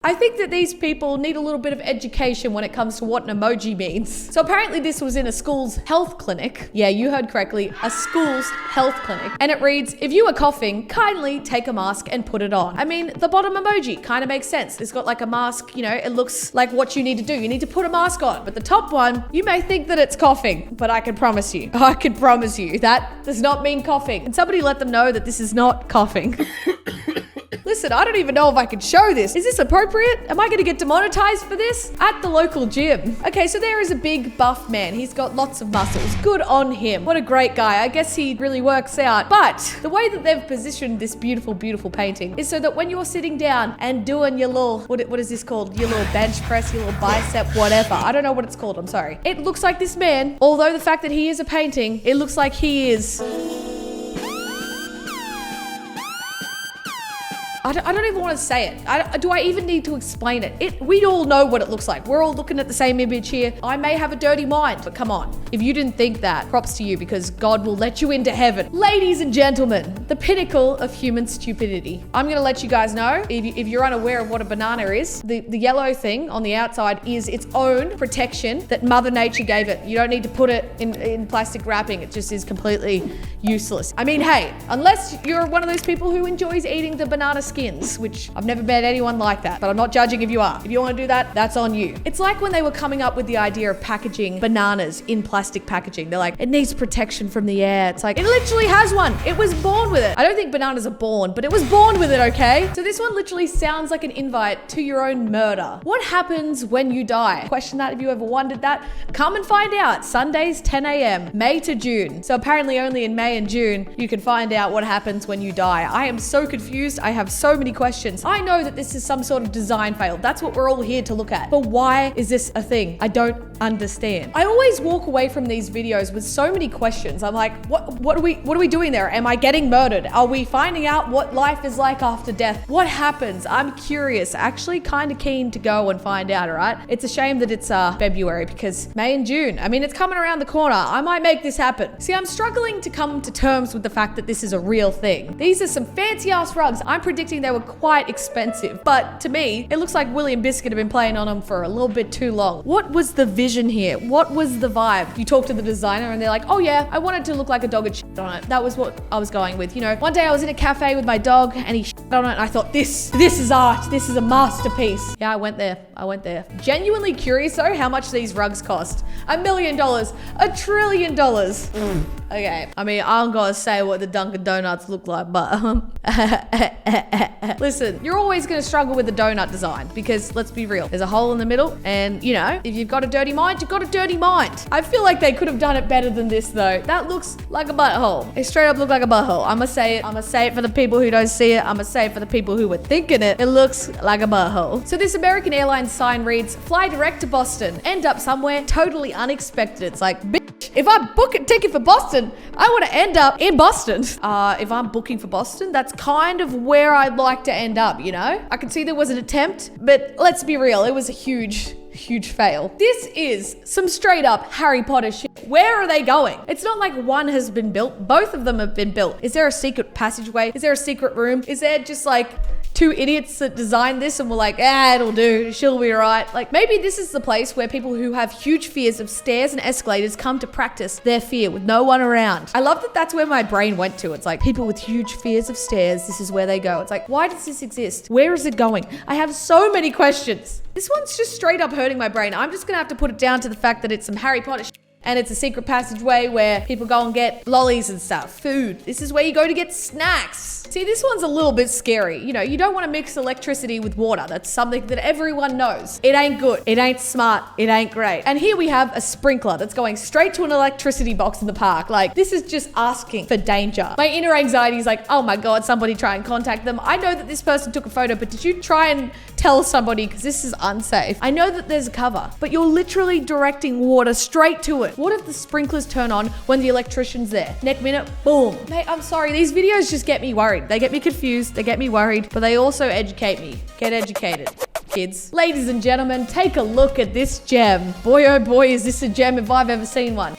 I think that these people need a little bit of education when it comes to what an emoji means. So apparently this was in a school's health clinic. Yeah, you heard correctly, a school's health clinic. And it reads, if you are coughing, kindly take a mask and put it on. I mean, the bottom emoji kind of makes sense. It's got like a mask, you know, it looks like what you need to do. You need to put a mask on. But the top one, you may think that it's coughing, but I can promise you that does not mean coughing. And somebody let them know that this is not coughing. Listen, I don't even know if I can show this. Is this appropriate? Am I going to get demonetized for this? At the local gym. Okay, so there is a big buff man. He's got lots of muscles. Good on him. What a great guy. I guess he really works out. But the way that they've positioned this beautiful, beautiful painting is so that when you're sitting down and doing your little, what is this called? Your little bench press, your little bicep, whatever. I don't know what it's called. I'm sorry. It looks like this man, although the fact that he is a painting, it looks like he is... I don't even want to say it. Do I even need to explain it? We all know what it looks like. We're all looking at the same image here. I may have a dirty mind, but come on. If you didn't think that, props to you because God will let you into heaven. Ladies and gentlemen, the pinnacle of human stupidity. I'm going to let you guys know, if you're unaware of what a banana is, the yellow thing on the outside is its own protection that Mother Nature gave it. You don't need to put it in plastic wrapping. It just is completely useless. I mean, hey, unless you're one of those people who enjoys eating the banana skins, which I've never met anyone like that, but I'm not judging if you are. If you want to do that, that's on you. It's like when they were coming up with the idea of packaging bananas in plastic packaging. They're like, it needs protection from the air. It's like, it literally has one. It was born with it. I don't think bananas are born, but it was born with it, okay? So this one literally sounds like an invite to your own murder. What happens when you die? Question that if you ever wondered that. Come and find out. Sundays, 10 a.m., May to June. So apparently only in May and June, you can find out what happens when you die. I am so confused. I have so many questions. I know that this is some sort of design fail. That's what we're all here to look at. But why is this a thing? I don't understand. I always walk away from these videos with so many questions. I'm like, what are we doing there? Am I getting murdered? Are we finding out what life is like after death? What happens? I'm curious. Actually kind of keen to go and find out, all right? It's a shame that it's February because May and June, I mean, it's coming around the corner. I might make this happen. See, I'm struggling to come to terms with the fact that this is a real thing. These are some fancy ass rugs. I'm predicting they were quite expensive, but to me, it looks like William Biscuit have been playing on them for a little bit too long. What was the vision here? What was the vibe? You talk to the designer and they're like, oh yeah, I wanted to look like a dog had shit on it. That was what I was going with. You know, one day I was in a cafe with my dog and he shit on it and I thought, this is art. This is a masterpiece. Yeah, I went there. Genuinely curious though, how much these rugs cost. $1 million, $1 trillion. Okay, I mean, I'm gonna say what the Dunkin' Donuts look like, but listen, you're always gonna struggle with the donut design because let's be real, there's a hole in the middle and you know, if you've got a dirty mind, you've got a dirty mind. I feel like they could have done it better than this though. That looks like a butthole. It straight up look like a butthole. I'ma say it for the people who don't see it. I'ma say it for the people who were thinking it. It looks like a butthole. So this American Airlines sign reads, fly direct to Boston, end up somewhere totally unexpected. It's like, bitch, if I book a ticket for Boston, I want to end up in Boston. If I'm booking for Boston, that's kind of where I'd like to end up, you know? I can see there was an attempt, but let's be real, it was a huge fail. This is some straight up Harry Potter shit. Where are they going? It's not like one has been built. Both of them have been built. Is there a secret passageway? Is there a secret room? Is there just like two idiots that designed this and were like, it'll do, she'll be right. Like maybe this is the place where people who have huge fears of stairs and escalators come to practice their fear with no one around. I love that that's where my brain went to. It's like people with huge fears of stairs, this is where they go. It's like, why does this exist? Where is it going? I have so many questions. This one's just straight up hurting my brain. I'm just gonna have to put it down to the fact that it's some Harry Potter shit. And it's a secret passageway where people go and get lollies and stuff. Food. This is where you go to get snacks. See, this one's a little bit scary. You know, you don't want to mix electricity with water. That's something that everyone knows. It ain't good. It ain't smart. It ain't great. And here we have a sprinkler that's going straight to an electricity box in the park. Like, this is just asking for danger. My inner anxiety is like, oh my God, somebody try and contact them. I know that this person took a photo, but did you try and tell somebody? Because this is unsafe. I know that there's a cover, but you're literally directing water straight to it. What if the sprinklers turn on when the electrician's there? Next minute, boom. Mate, I'm sorry. These videos just get me worried. They get me confused. They get me worried, but they also educate me. Get educated. kids. Ladies and gentlemen, take a look at this gem. Boy, oh boy, is this a gem if I've ever seen one.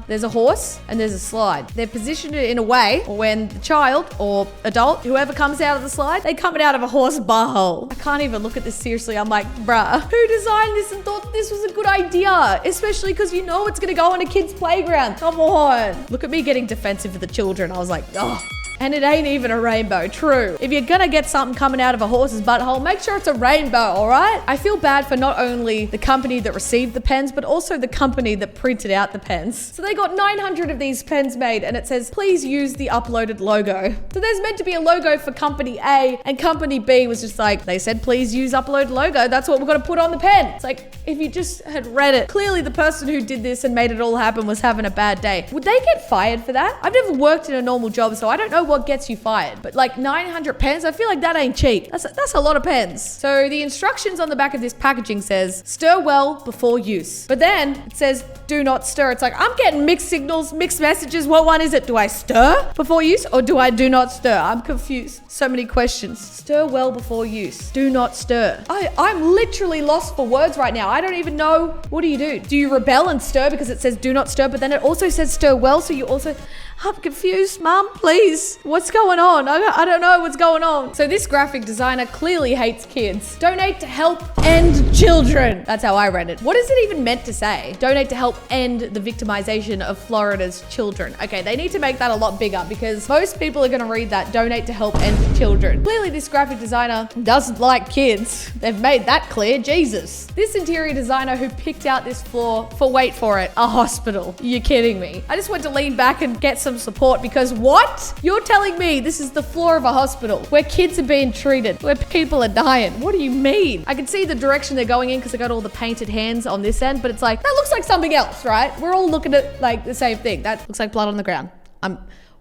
There's a horse and there's a slide. They're positioned in a way when the child or adult, whoever comes out of the slide, they come out of a horse butthole. I can't even look at this seriously. I'm like, bruh, who designed this and thought this was a good idea? Especially because you know it's gonna go on a kid's playground. Come on. Look at me getting defensive for the children. I was like, oh. And it ain't even a rainbow, true. If you're gonna get something coming out of a horse's butthole, make sure it's a rainbow, all right? I feel bad for not only the company that received the pens, but also the company that printed out the pens. So they got 900 of these pens made and it says, please use the uploaded logo. So there's meant to be a logo for company A and company B was just like, they said, please use upload logo. That's what we're gonna put on the pen. It's like, if you just had read it, clearly the person who did this and made it all happen was having a bad day. Would they get fired for that? I've never worked in a normal job, so I don't know what gets you fired, but like 900 pens, I feel like that ain't cheap. That's a lot of pens. So the instructions on the back of this packaging says, stir well before use. But then it says, do not stir. It's like, I'm getting mixed signals, mixed messages. What one is it? Do I stir before use or do I do not stir? I'm confused. So many questions. Stir well before use. Do not stir. I'm literally lost for words right now. I don't even know. What do? Do you rebel and stir because it says do not stir, but then it also says stir well, so you also... I'm confused, Mom, please. What's going on? I don't know what's going on. So this graphic designer clearly hates kids. Donate to help end children. That's how I read it. What is it even meant to say? Donate to help end the victimization of Florida's children. Okay, they need to make that a lot bigger because most people are gonna read that, donate to help end children. Clearly this graphic designer doesn't like kids. They've made that clear, Jesus. This interior designer who picked out this floor for, wait for it, a hospital. You're kidding me. I just went to lean back and get some support because what? You're telling me this is the floor of a hospital where kids are being treated, where people are dying. What do you mean? I can see the direction they're going in because they got all the painted hands on this end, but it's like, that looks like something else, right? We're all looking at like the same thing. That looks like blood on the ground.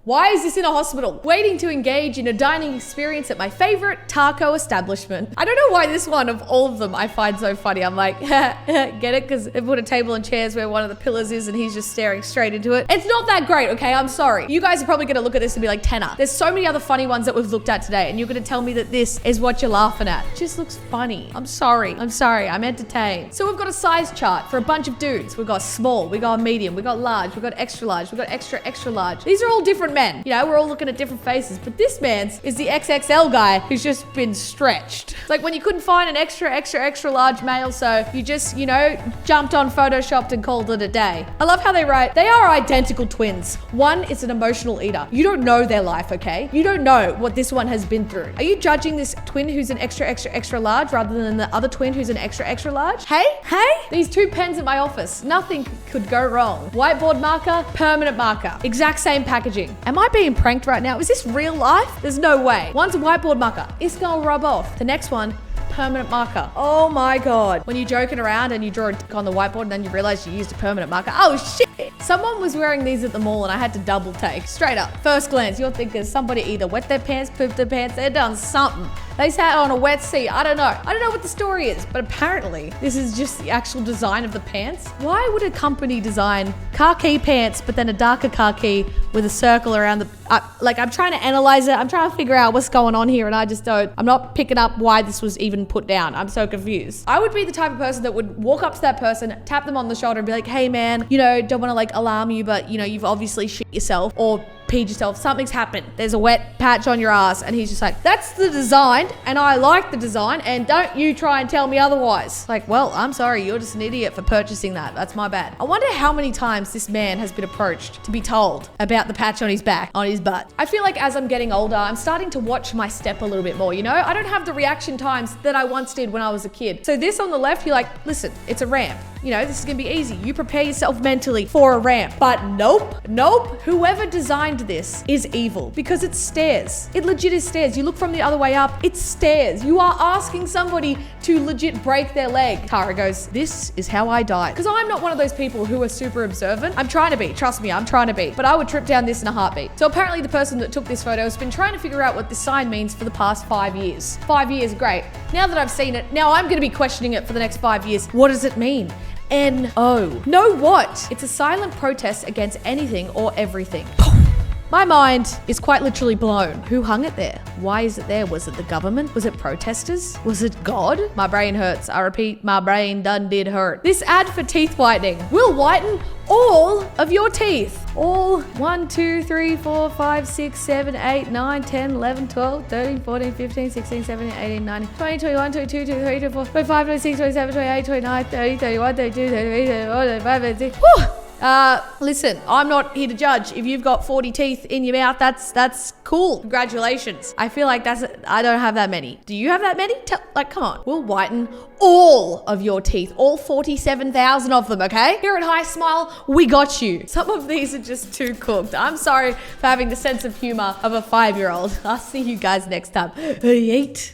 Why is this in a hospital? Waiting to engage in a dining experience at my favorite taco establishment. I don't know why this one of all of them I find so funny. I'm like, get it? Because they put a table and chairs where one of the pillars is and he's just staring straight into it. It's not that great, okay? I'm sorry. You guys are probably gonna look at this and be like, Tannar, there's so many other funny ones that we've looked at today and you're gonna tell me that this is what you're laughing at. It just looks funny. I'm sorry. I'm entertained. So we've got a size chart for a bunch of dudes. We've got small, we got medium, we got large, we got extra large, we got extra, extra large. These are all different men. You know, we're all looking at different faces, but this man's is the XXL guy who's just been stretched. It's like when you couldn't find an extra, extra, extra large male, so you just, you know, jumped on Photoshopped and called it a day. I love how they write, they are identical twins. One is an emotional eater. You don't know their life, okay? You don't know what this one has been through. Are you judging this twin who's an extra, extra, extra large rather than the other twin who's an extra, extra large? Hey? These two pens at my office, nothing could go wrong. Whiteboard marker, permanent marker, exact same packaging. Am I being pranked right now? Is this real life? There's no way. One's a whiteboard marker. It's gonna rub off. The next one, permanent marker. Oh my God. When you're joking around and you draw a tick on the whiteboard and then you realize you used a permanent marker. Oh shit. Someone was wearing these at the mall and I had to double take. Straight up. First glance, you're thinking somebody either wet their pants, pooped their pants, they've done something. They sat on a wet seat. I don't know what the story is, but apparently this is just the actual design of the pants. Why would a company design khaki pants, but then a darker khaki with a circle around the, like I'm trying to analyze it. I'm trying to figure out what's going on here and I'm not picking up why this was even put down. I'm so confused. I would be the type of person that would walk up to that person, tap them on the shoulder and be like, hey man, you know, don't want to like alarm you, but you know, you've obviously shit yourself or peed yourself, something's happened, there's a wet patch on your ass. And he's just like, that's the design and I like the design and don't you try and tell me otherwise. Like, well, I'm sorry, you're just an idiot for purchasing that. That's my bad. I wonder how many times this man has been approached to be told about the patch on his back, on his butt. I feel like as I'm getting older, I'm starting to watch my step a little bit more, you know? I don't have the reaction times that I once did when I was a kid. So this on the left, you're like, listen, it's a ramp. You know, this is gonna be easy. You prepare yourself mentally for a ramp. But nope. Whoever designed this is evil because it stairs. It legit is stairs. You look from the other way up, it's stairs. You are asking somebody to legit break their leg. Tara goes, this is how I died. Because I'm not one of those people who are super observant. I'm trying to be, trust me, I'm trying to be. But I would trip down this in a heartbeat. So apparently the person that took this photo has been trying to figure out what this sign means for the past 5 years. 5 years, great. Now that I've seen it, now I'm gonna be questioning it for the next 5 years. What does it mean? N-O. No what? It's a silent protest against anything or everything. My mind is quite literally blown. Who hung it there? Why is it there? Was it the government? Was it protesters? Was it God? My brain hurts. I repeat, my brain done did hurt. This ad for teeth whitening will whiten all of your teeth. All 1, 2, 3, 4, 5, 6, 7, 8, 9, 10, 11, 12, 13, 14, 15, 16, 17, 18, 19, 20, 21, 22, 23, 24, 25, 26, 27, 28, 29, 30, 31, 32, 33, 34, 35, 36. Whew! Listen, I'm not here to judge. If you've got 40 teeth in your mouth, that's cool. Congratulations. I feel like I don't have that many. Do you have that many? Come on. We'll whiten all of your teeth, all 47,000 of them, okay? Here at High Smile, we got you. Some of these are just too cooked. I'm sorry for having the sense of humor of a 5-year-old. I'll see you guys next time. Yeet.